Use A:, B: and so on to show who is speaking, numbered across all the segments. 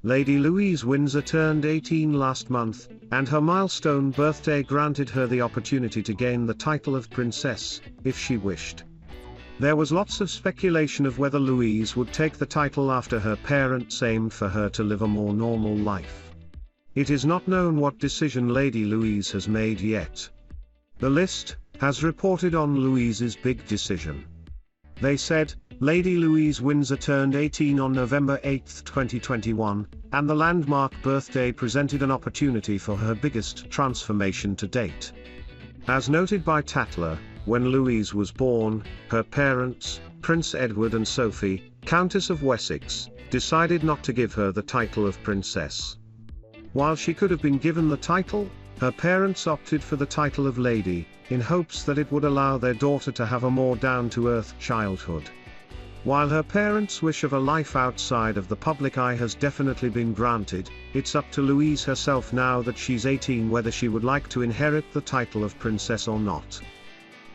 A: Lady Louise Windsor turned 18 last month, and her milestone birthday granted her the opportunity to gain the title of princess, if she wished. There was lots of speculation of whether Louise would take the title after her parents aimed for her to live a more normal life. It is not known what decision Lady Louise has made yet. The List has reported on Louise's big decision. They said, Lady Louise Windsor turned 18 on November 8, 2021, and the landmark birthday presented an opportunity for her biggest transformation to date. As noted by Tatler, when Louise was born, her parents, Prince Edward and Sophie, Countess of Wessex, decided not to give her the title of princess. While she could have been given the title, her parents opted for the title of Lady, in hopes that it would allow their daughter to have a more down-to-earth childhood. While her parents' wish of a life outside of the public eye has definitely been granted, it's up to Louise herself now that she's 18 whether she would like to inherit the title of princess or not.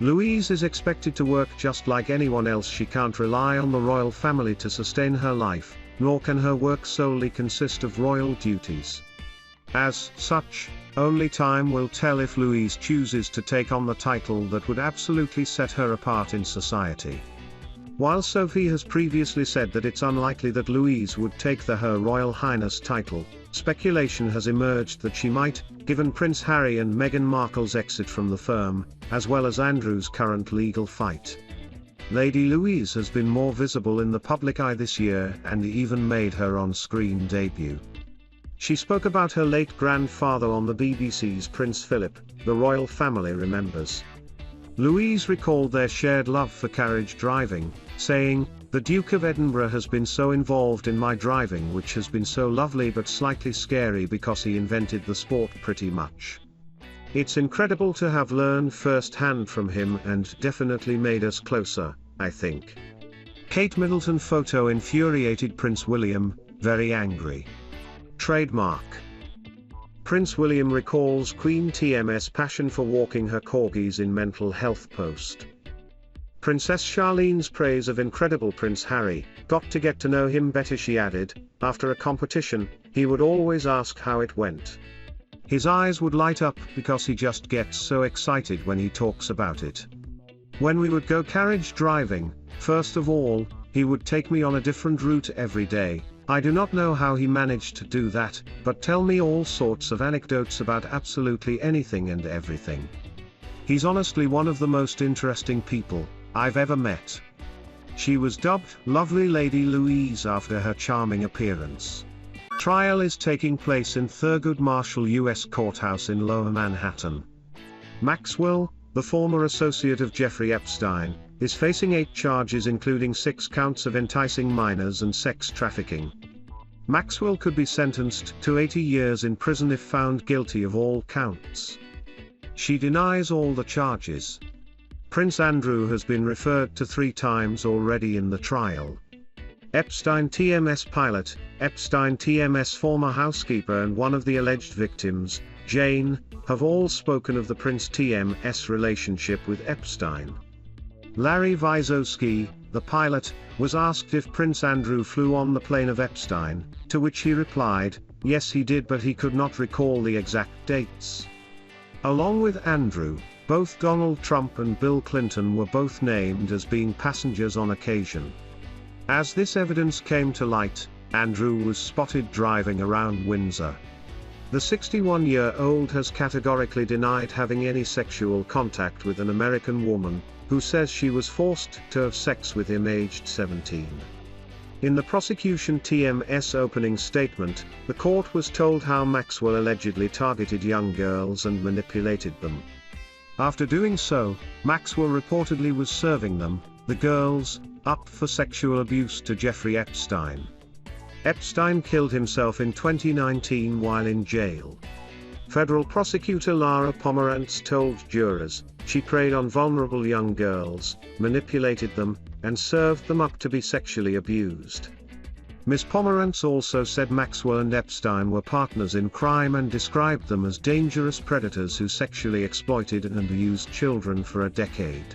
A: Louise is expected to work just like anyone else. She can't rely on the royal family to sustain her life, nor can her work solely consist of royal duties. As such, only time will tell if Louise chooses to take on the title that would absolutely set her apart in society. While Sophie has previously said that it's unlikely that Louise would take the Her Royal Highness title, speculation has emerged that she might, given Prince Harry and Meghan Markle's exit from the firm, as well as Andrew's current legal fight. Lady Louise has been more visible in the public eye this year and even made her on-screen debut. She spoke about her late grandfather on the BBC's Prince Philip, the royal family remembers. Louise recalled their shared love for carriage driving, saying, "The Duke of Edinburgh has been so involved in my driving, which has been so lovely but slightly scary because he invented the sport pretty much. It's incredible to have learned firsthand from him and definitely made us closer, I think." Kate Middleton photo infuriated Prince William, very angry. Trademark. Prince William recalls Queen TM's passion for walking her corgis in mental health post. Princess Charlene's praise of incredible Prince Harry, "Got to get to know him better," she added. "After a competition, he would always ask how it went. His eyes would light up because he just gets so excited when he talks about it. When we would go carriage driving, first of all, he would take me on a different route every day. I do not know how he managed to do that, but tell me all sorts of anecdotes about absolutely anything and everything. He's honestly one of the most interesting people I've ever met." She was dubbed Lovely Lady Louise after her charming appearance. Trial is taking place in Thurgood Marshall U.S. Courthouse in Lower Manhattan. Maxwell, the former associate of Jeffrey Epstein, is facing 8 charges including 6 counts of enticing minors and sex trafficking. Maxwell could be sentenced to 80 years in prison if found guilty of all counts. She denies all the charges. Prince Andrew has been referred to 3 times already in the trial. Epstein TMS pilot, Epstein TMS former housekeeper and one of the alleged victims, Jane, have all spoken of the Prince TMS relationship with Epstein. Larry Vysotsky, the pilot, was asked if Prince Andrew flew on the plane of Epstein, to which he replied, yes he did, but he could not recall the exact dates. Along with Andrew, both Donald Trump and Bill Clinton were both named as being passengers on occasion. As this evidence came to light, Andrew was spotted driving around Windsor. The 61-year-old has categorically denied having any sexual contact with an American woman, who says she was forced to have sex with him aged 17. In the prosecution TMS opening statement, the court was told how Maxwell allegedly targeted young girls and manipulated them. After doing so, Maxwell reportedly was serving them, the girls, up for sexual abuse to Jeffrey Epstein. Epstein killed himself in 2019 while in jail. Federal prosecutor Lara Pomerantz told jurors, she preyed on vulnerable young girls, manipulated them, and served them up to be sexually abused. Ms. Pomerantz also said Maxwell and Epstein were partners in crime and described them as dangerous predators who sexually exploited and abused children for a decade.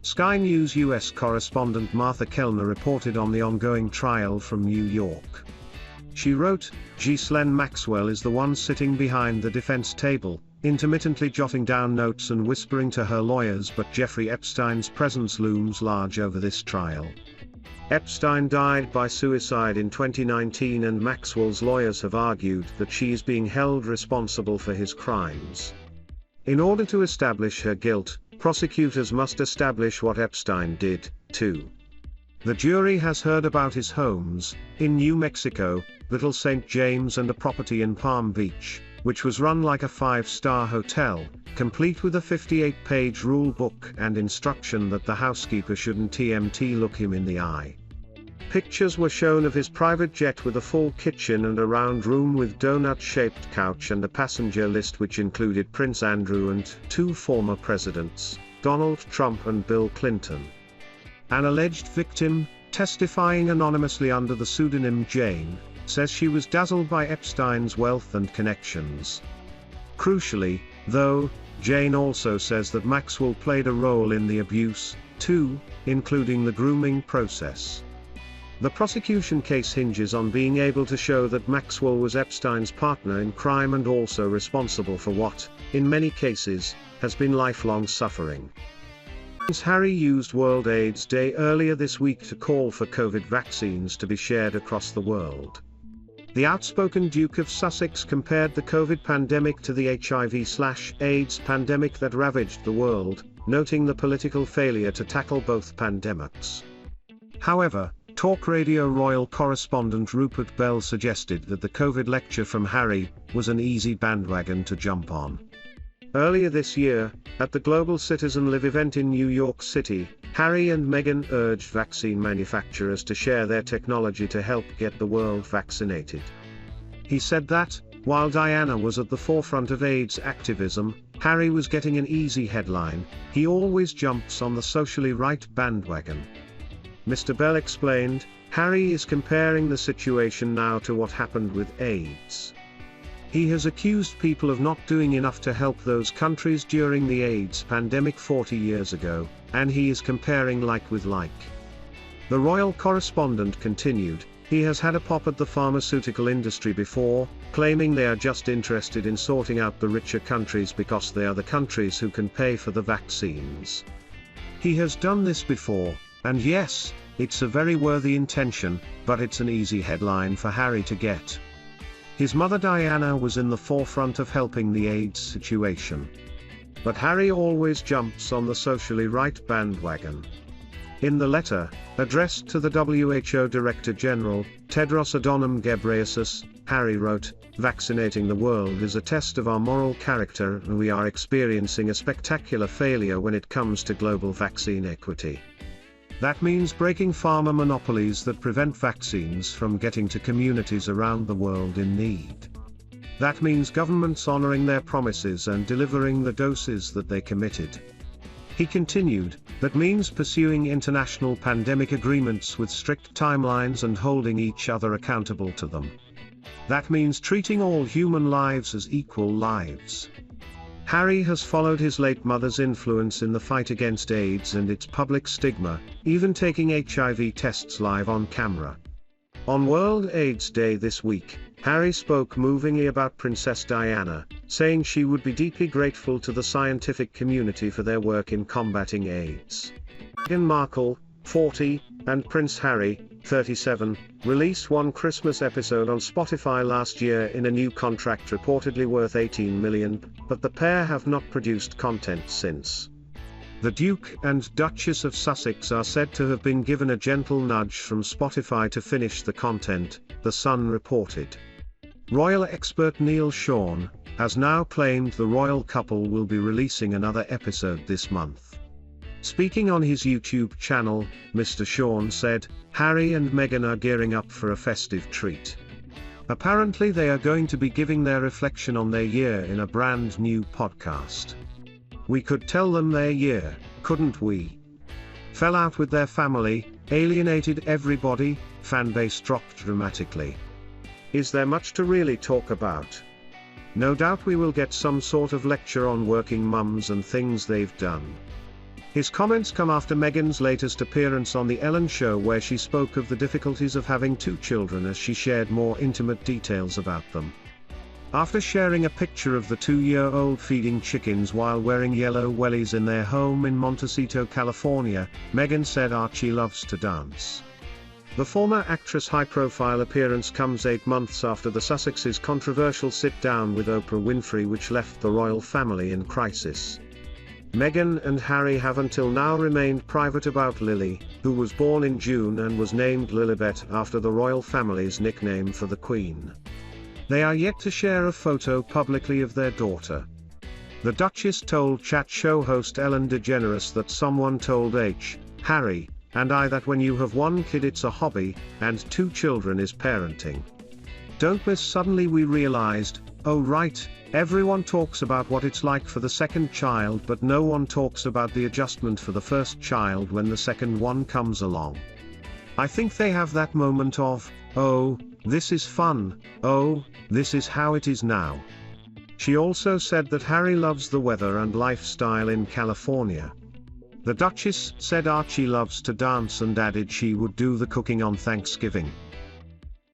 A: Sky News U.S. correspondent Martha Kellner reported on the ongoing trial from New York. She wrote, "Ghislaine Maxwell is the one sitting behind the defense table, intermittently jotting down notes and whispering to her lawyers, but Jeffrey Epstein's presence looms large over this trial." Epstein died by suicide in 2019 and Maxwell's lawyers have argued that she is being held responsible for his crimes. In order to establish her guilt, prosecutors must establish what Epstein did, too. The jury has heard about his homes, in New Mexico, Little St. James and a property in Palm Beach, which was run like a five-star hotel, complete with a 58-page rule book and instruction that the housekeeper shouldn't TMT look him in the eye. Pictures were shown of his private jet with a full kitchen and a round room with donut-shaped couch and a passenger list which included Prince Andrew and 2 former presidents, Donald Trump and Bill Clinton. An alleged victim, testifying anonymously under the pseudonym Jane, says she was dazzled by Epstein's wealth and connections. Crucially, though, Jane also says that Maxwell played a role in the abuse, too, including the grooming process. The prosecution case hinges on being able to show that Maxwell was Epstein's partner in crime and also responsible for what, in many cases, has been lifelong suffering. Prince Harry used World AIDS Day earlier this week to call for COVID vaccines to be shared across the world. The outspoken Duke of Sussex compared the COVID pandemic to the HIV/AIDS pandemic that ravaged the world, noting the political failure to tackle both pandemics. However, Talk Radio Royal correspondent Rupert Bell suggested that the COVID lecture from Harry was an easy bandwagon to jump on. Earlier this year, at the Global Citizen Live event in New York City, Harry and Meghan urged vaccine manufacturers to share their technology to help get the world vaccinated. He said that, while Diana was at the forefront of AIDS activism, Harry was getting an easy headline. He always jumps on the socially right bandwagon. Mr. Bell explained, Harry is comparing the situation now to what happened with AIDS. He has accused people of not doing enough to help those countries during the AIDS pandemic 40 years ago, and he is comparing like with like. The royal correspondent continued, he has had a pop at the pharmaceutical industry before, claiming they are just interested in sorting out the richer countries because they are the countries who can pay for the vaccines. He has done this before, and yes, it's a very worthy intention, but it's an easy headline for Harry to get. His mother Diana was in the forefront of helping the AIDS situation. But Harry always jumps on the socially right bandwagon. In the letter, addressed to the WHO Director General, Tedros Adhanom Ghebreyesus, Harry wrote, "Vaccinating the world is a test of our moral character and we are experiencing a spectacular failure when it comes to global vaccine equity. That means breaking pharma monopolies that prevent vaccines from getting to communities around the world in need. That means governments honoring their promises and delivering the doses that they committed." He continued, "That means pursuing international pandemic agreements with strict timelines and holding each other accountable to them. That means treating all human lives as equal lives." Harry has followed his late mother's influence in the fight against AIDS and its public stigma, even taking HIV tests live on camera. On World AIDS Day this week, Harry spoke movingly about Princess Diana, saying she would be deeply grateful to the scientific community for their work in combating AIDS. Meghan Markle, 40, and Prince Harry, 37, released one Christmas episode on Spotify last year in a new contract reportedly worth $18 million, but the pair have not produced content since. The Duke and Duchess of Sussex are said to have been given a gentle nudge from Spotify to finish the content, The Sun reported. Royal expert Neil Sean has now claimed the royal couple will be releasing another episode this month. Speaking on his YouTube channel, Mr. Sean said, "Harry and Meghan are gearing up for a festive treat. Apparently they are going to be giving their reflection on their year in a brand new podcast. We could tell them their year, couldn't we? Fell out with their family, alienated everybody, fanbase dropped dramatically. Is there much to really talk about? No doubt we will get some sort of lecture on working mums and things they've done. His comments come after Meghan's latest appearance on The Ellen Show, where she spoke of the difficulties of having 2 children as she shared more intimate details about them. After sharing a picture of the 2-year-old feeding chickens while wearing yellow wellies in their home in Montecito, California, Meghan said Archie loves to dance. The former actress' high-profile appearance comes 8 months after the Sussexes' controversial sit-down with Oprah Winfrey, which left the royal family in crisis. Meghan and Harry have until now remained private about Lily, who was born in June and was named Lilibet after the royal family's nickname for the Queen. They are yet to share a photo publicly of their daughter. The Duchess told chat show host Ellen DeGeneres that someone told Harry, and I that when you have 1 kid it's a hobby, and 2 children is parenting. Don't miss. Suddenly we realized, oh right, everyone talks about what it's like for the second child, but no one talks about the adjustment for the first child when the second one comes along. I think they have that moment of, oh, this is fun, oh, this is how it is now. She also said that Harry loves the weather and lifestyle in California. The Duchess said Archie loves to dance and added she would do the cooking on Thanksgiving.